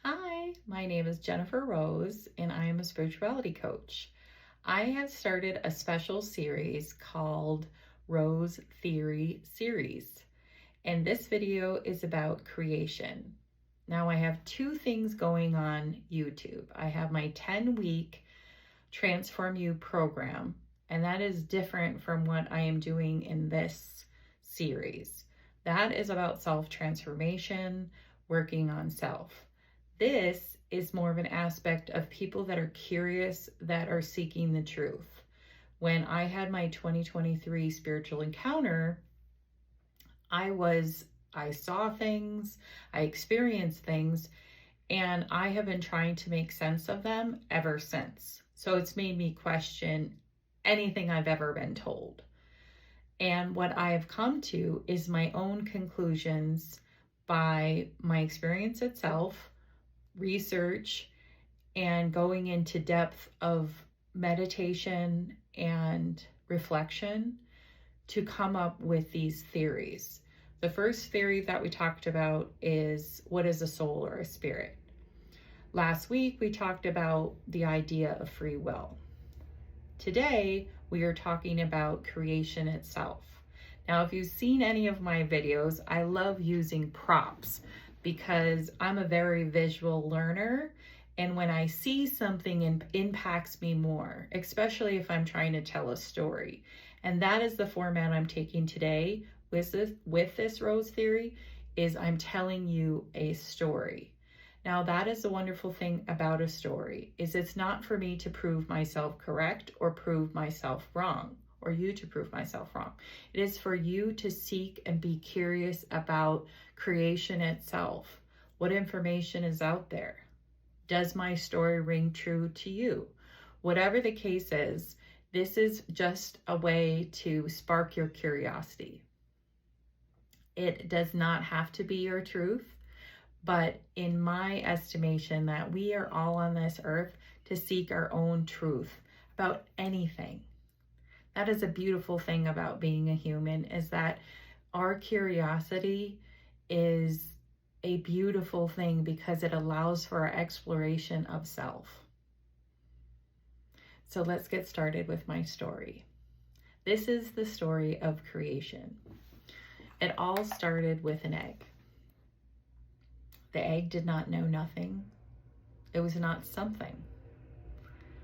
Hi, my name is Jennifer Rose, and I am a spirituality coach. I have started a special series called Rose Theory Series, and this video is about creation. Now, I have two things going on YouTube. I have my 10-week Transform You program, and that is different from what I am doing in this series. That is about self-transformation, working on self. This is more of an aspect of people that are curious, that are seeking the truth. When I had my 2023 spiritual encounter, I saw things, I experienced things, and I have been trying to make sense of them ever since. So it's made me question anything I've ever been told. And what I have come to is my own conclusions by my experience itself, research, and going into depth of meditation and reflection to come up with these theories. The first theory that we talked about is, what is a soul or a spirit? Last week, we talked about the idea of free will. Today, we are talking about creation itself. Now, if you've seen any of my videos, I love using props because I'm a very visual learner. And when I see something, it impacts me more, especially if I'm trying to tell a story. And that is the format I'm taking today with this Rose Theory, is I'm telling you a story. Now, that is the wonderful thing about a story, is it's not for me to prove myself correct or prove myself wrong, or you to prove myself wrong. It is for you to seek and be curious about creation itself. What information is out there? Does my story ring true to you? Whatever the case is, this is just a way to spark your curiosity. It does not have to be your truth. But in my estimation, that we are all on this earth to seek our own truth about anything. That is a beautiful thing about being a human, is that our curiosity is a beautiful thing because it allows for our exploration of self. So let's get started with my story. This is the story of creation. It all started with an egg. The egg did not know nothing. It was not something.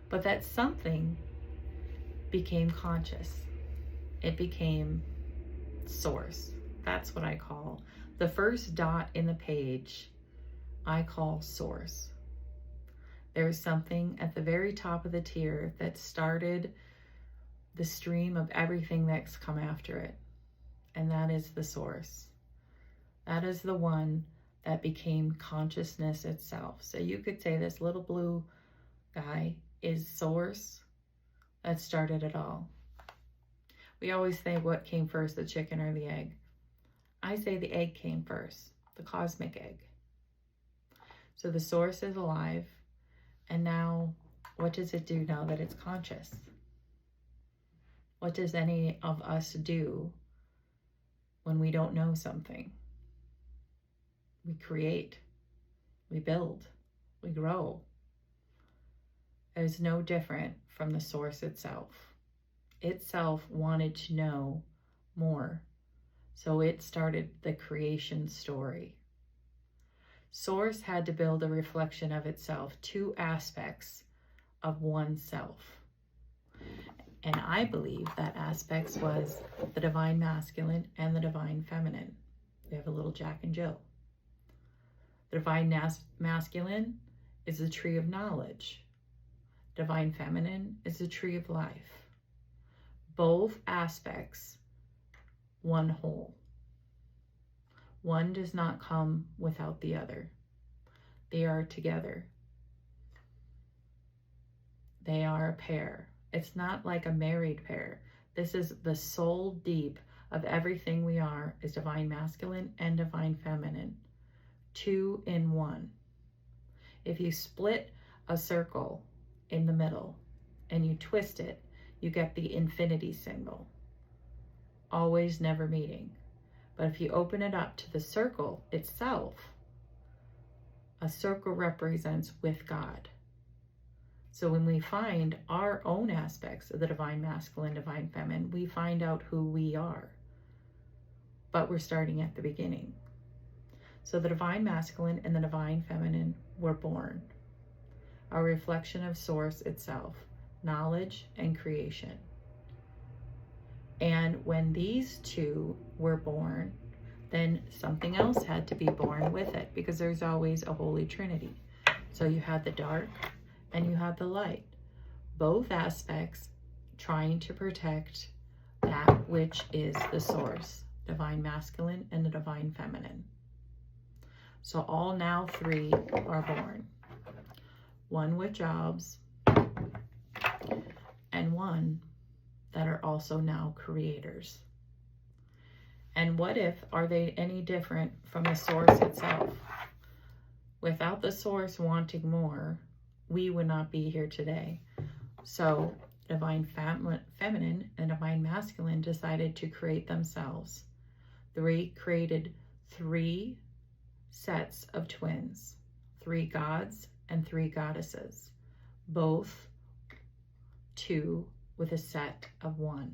But that something became conscious. It became source. That's what I call the first dot in the page. I call source. There's something at the very top of the tier that started the stream of everything that's come after it. And that is the source. That is the one that became consciousness itself. So you could say this little blue guy is source that started it all. We always say, what came first, the chicken or the egg? I say the egg came first, the cosmic egg. So the source is alive, and now what does it do now that it's conscious? What does any of us do when we don't know something? We create, we build, we grow. It is no different from the source itself. Itself wanted to know more, so it started the creation story. Source had to build a reflection of itself, two aspects of oneself. And I believe that aspects was the divine masculine and the divine feminine. We have a little Jack and Jill. The divine masculine is the tree of knowledge. Divine feminine is the tree of life. Both aspects, one whole. One does not come without the other. They are together. They are a pair. It's not like a married pair. This is the soul deep of everything we are, is divine masculine and divine feminine. Two in one. If you split a circle in the middle and you twist it, you get the infinity symbol. Always, never meeting. But if you open it up to the circle itself, A circle represents with God. So when we find our own aspects of the divine masculine, divine feminine, we find out who we are. But we're starting at the beginning. So the divine masculine and the divine feminine were born, a reflection of source itself, knowledge and creation. And when these two were born, then something else had to be born with it, because there's always a Holy Trinity. So you had the dark and you had the light, both aspects trying to protect that which is the source, divine masculine and the divine feminine. So all now three are born, one with jobs and one that are also now creators. And what if, are they any different from the source itself? Without the source wanting more, we would not be here today. So divine feminine and divine masculine decided to create themselves. They created three sets of twins, 3 gods and 3 goddesses, both 2 with a set of 1.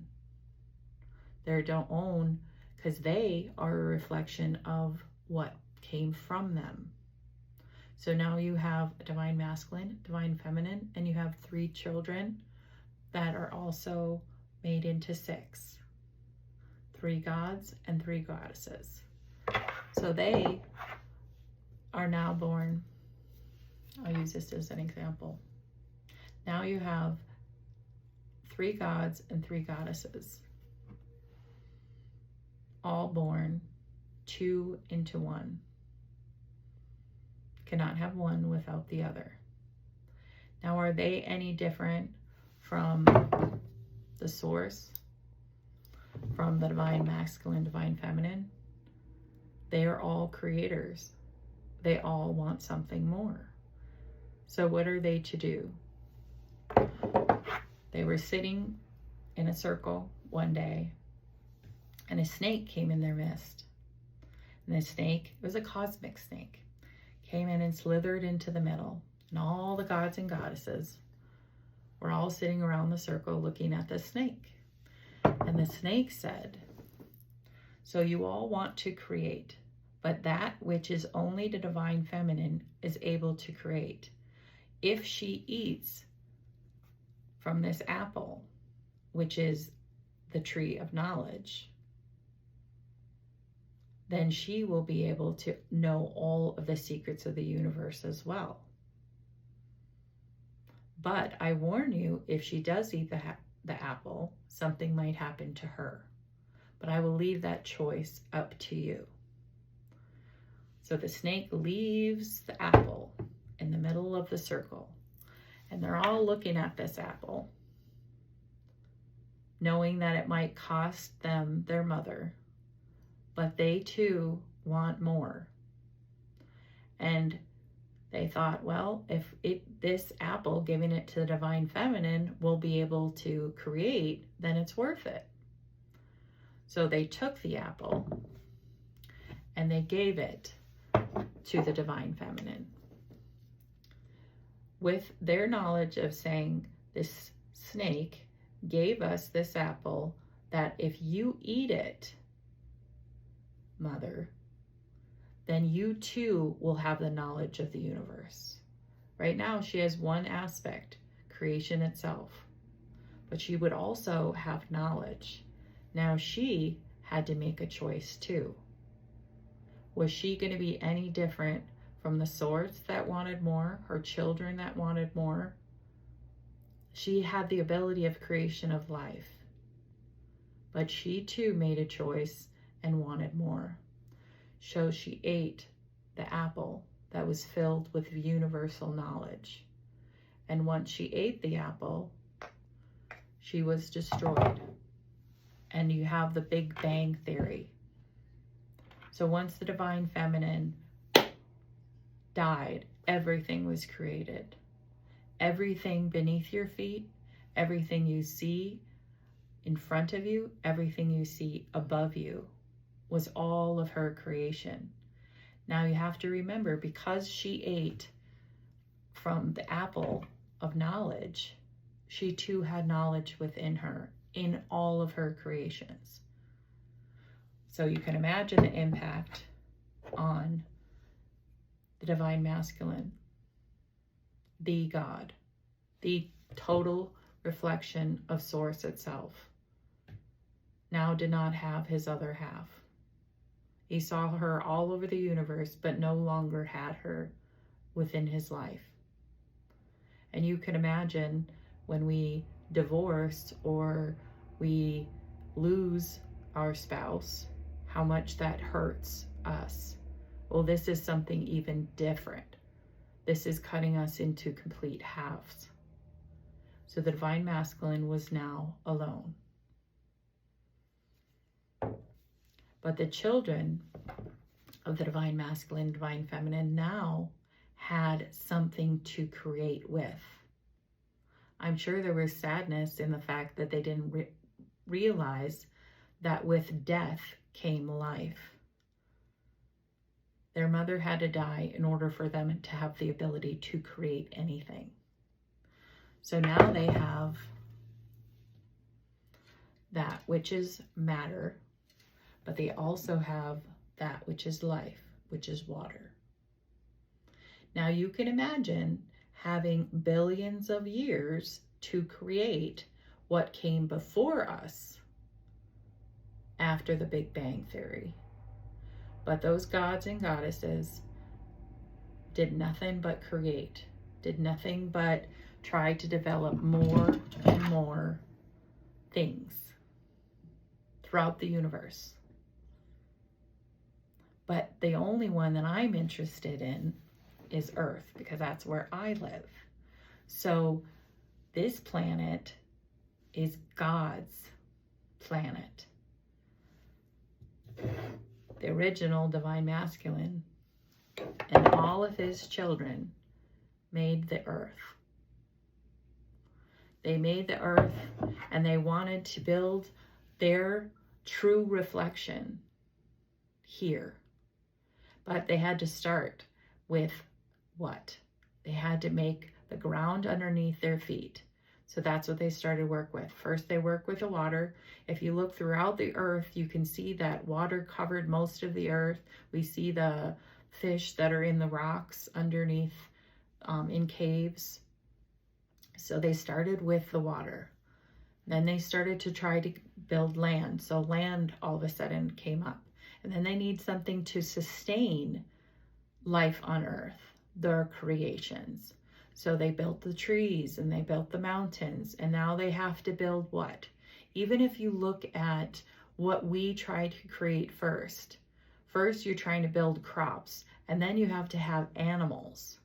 They don't own, because they are a reflection of what came from them. So now you have a divine masculine, divine feminine, and you have 3 children that are also made into 6. 3 gods and 3 goddesses. So they are now born. I'll use this as an example. Now you have 3 gods and 3 goddesses, all born 2 into 1. Cannot have one without the other. Now, are they any different from the source, from the divine masculine, divine feminine? They are all creators. They all want something more. So what are they to do? They were sitting in a circle one day, and a snake came in their midst. And the snake, it was a cosmic snake, came in and slithered into the middle. And all the gods and goddesses were all sitting around the circle looking at the snake. And the snake said, "So you all want to create, but that which is only the divine feminine is able to create. If she eats from this apple, which is the tree of knowledge, then she will be able to know all of the secrets of the universe as well. But I warn you, if she does eat the apple, something might happen to her. But I will leave that choice up to you." So the snake leaves the apple in the middle of the circle, and they're all looking at this apple, knowing that it might cost them their mother, but they too want more. And they thought, well, if this apple, giving it to the divine feminine, will be able to create, then it's worth it. So they took the apple and they gave it to the divine feminine, with their knowledge of saying, this snake gave us this apple, that if you eat it, mother, then you too will have the knowledge of the universe. Right now she has one aspect, creation itself, but she would also have knowledge. Now she had to make a choice too. Was she going to be any different from the source that wanted more, her children that wanted more? She had the ability of creation of life, but she too made a choice and wanted more. So she ate the apple that was filled with universal knowledge. And once she ate the apple, she was destroyed. And you have the Big Bang Theory. So once the divine feminine died, everything was created. Everything beneath your feet, everything you see in front of you, everything you see above you, was all of her creation. Now you have to remember, because she ate from the apple of knowledge, she too had knowledge within her in all of her creations. So you can imagine the impact on the divine masculine, the God, the total reflection of source itself, now did not have his other half. He saw her all over the universe, but no longer had her within his life. And you can imagine when we divorce or we lose our spouse, how much that hurts us. Well, this is something even different. This is cutting us into complete halves. So the divine masculine was now alone. But the children of the divine masculine, divine feminine now had something to create with. I'm sure there was sadness in the fact that they didn't realize that with death came life. Their mother had to die in order for them to have the ability to create anything. So now they have that which is matter, but they also have that which is life, which is water. Now you can imagine having billions of years to create what came before us after the Big Bang Theory. But those gods and goddesses did nothing but create, did nothing but try to develop more and more things throughout the universe. But the only one that I'm interested in is Earth, because that's where I live. So this planet is God's planet. The original divine masculine and all of his children made the earth. They made the earth, and they wanted to build their true reflection here. But they had to start with what? They had to make the ground underneath their feet. So that's what they started work with. First, they work with the water. If you look throughout the earth, you can see that water covered most of the earth. We see the fish that are in the rocks underneath in caves. So they started with the water. Then they started to try to build land. So land all of a sudden came up. And then they need something to sustain life on earth, their creations. So they built the trees and they built the mountains, and now they have to build what? Even if you look at what we try to create first you're trying to build crops, and then you have to have animals.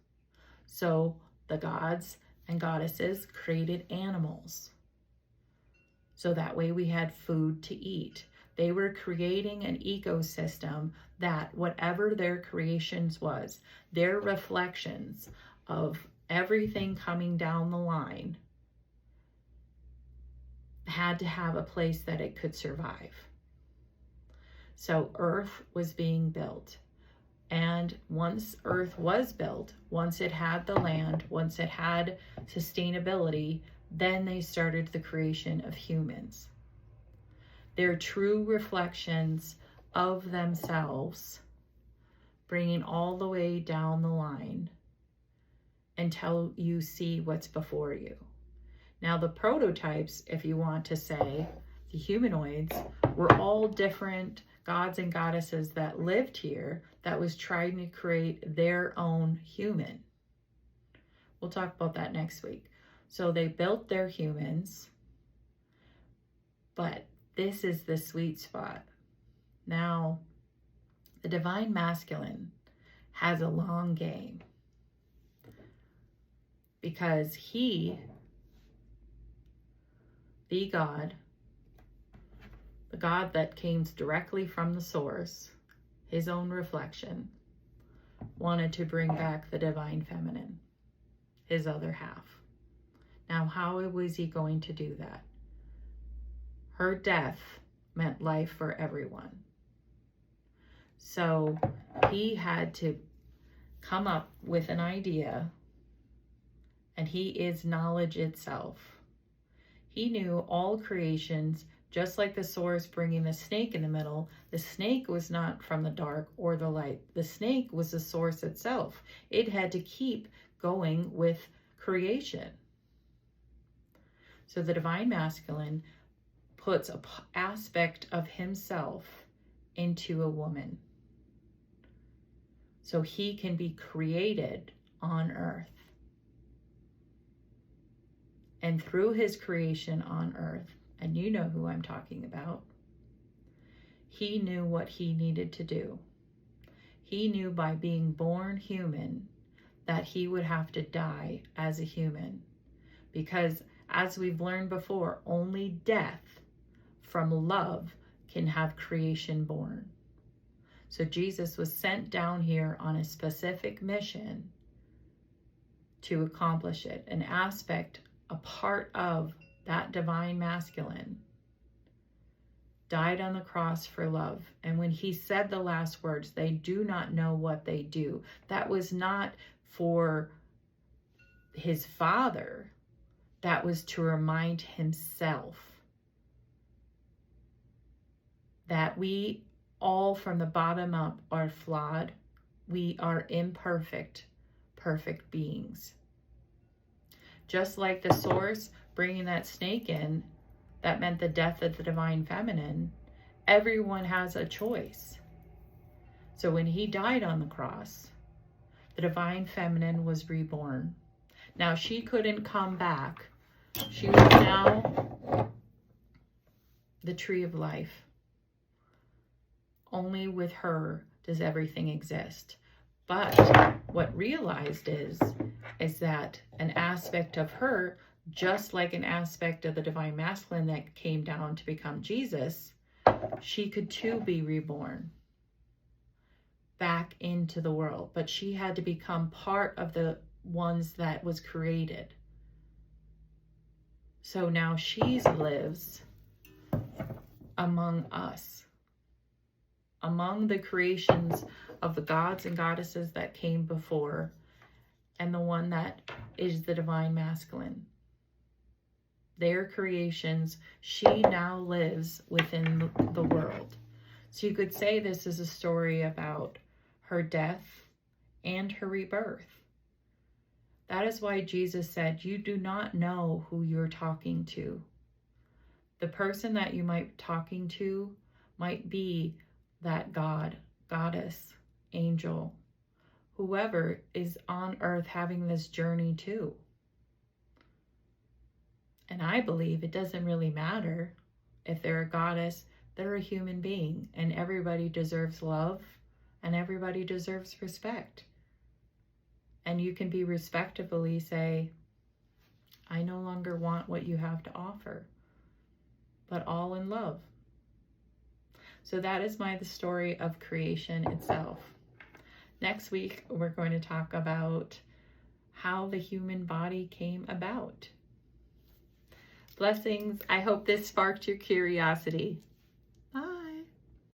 So the gods and goddesses created animals. So that way we had food to eat. They were creating an ecosystem that whatever their creations was, their reflections of everything coming down the line had to have a place that it could survive. So Earth was being built. And once Earth was built, once it had the land, once it had sustainability, then they started the creation of humans. Their true reflections of themselves, bringing all the way down the line until you see what's before you. Now the prototypes, if you want to say, the humanoids, were all different gods and goddesses that lived here that was trying to create their own human. We'll talk about that next week. So they built their humans, but this is the sweet spot. Now, the divine masculine has a long game, because he, the God that came directly from the source, his own reflection, wanted to bring back the divine feminine, his other half. Now, how was he going to do that? Her death meant life for everyone. So he had to come up with an idea, and he is knowledge itself. He knew all creations, just like the source bringing the snake in the middle. The snake was not from the dark or the light. The snake was the source itself. It had to keep going with creation. So the divine masculine puts an aspect of himself into a woman, so he can be created on earth. And through his creation on earth, and you know who I'm talking about, he knew what he needed to do. He knew by being born human that he would have to die as a human, because as we've learned before, only death from love can have creation born. So Jesus was sent down here on a specific mission to accomplish it. An aspect, a part of that divine masculine died on the cross for love. And when he said the last words, they do not know what they do, that was not for his Father. That was to remind himself that we all from the bottom up are flawed. We are imperfect, perfect beings. Just like the source bringing that snake in, that meant the death of the divine feminine. Everyone has a choice. So when he died on the cross, the divine feminine was reborn. Now she couldn't come back. She was now the tree of life. Only with her does everything exist. But what realized is that an aspect of her, just like an aspect of the divine masculine that came down to become Jesus, she could too be reborn back into the world. But she had to become part of the ones that was created. So now she lives among us, among the creations of the gods and goddesses that came before, and the one that is the divine masculine. Their creations, she now lives within the world. So you could say this is a story about her death and her rebirth. That is why Jesus said, you do not know who you're talking to. The person that you might be talking to might be that God, goddess, angel, whoever is on earth having this journey too. And I believe it doesn't really matter if they're a goddess, they're a human being, and everybody deserves love and everybody deserves respect. And you can be respectfully say, I no longer want what you have to offer, but all in love. So that is the story of creation itself. Next week, we're going to talk about how the human body came about. Blessings. I hope this sparked your curiosity.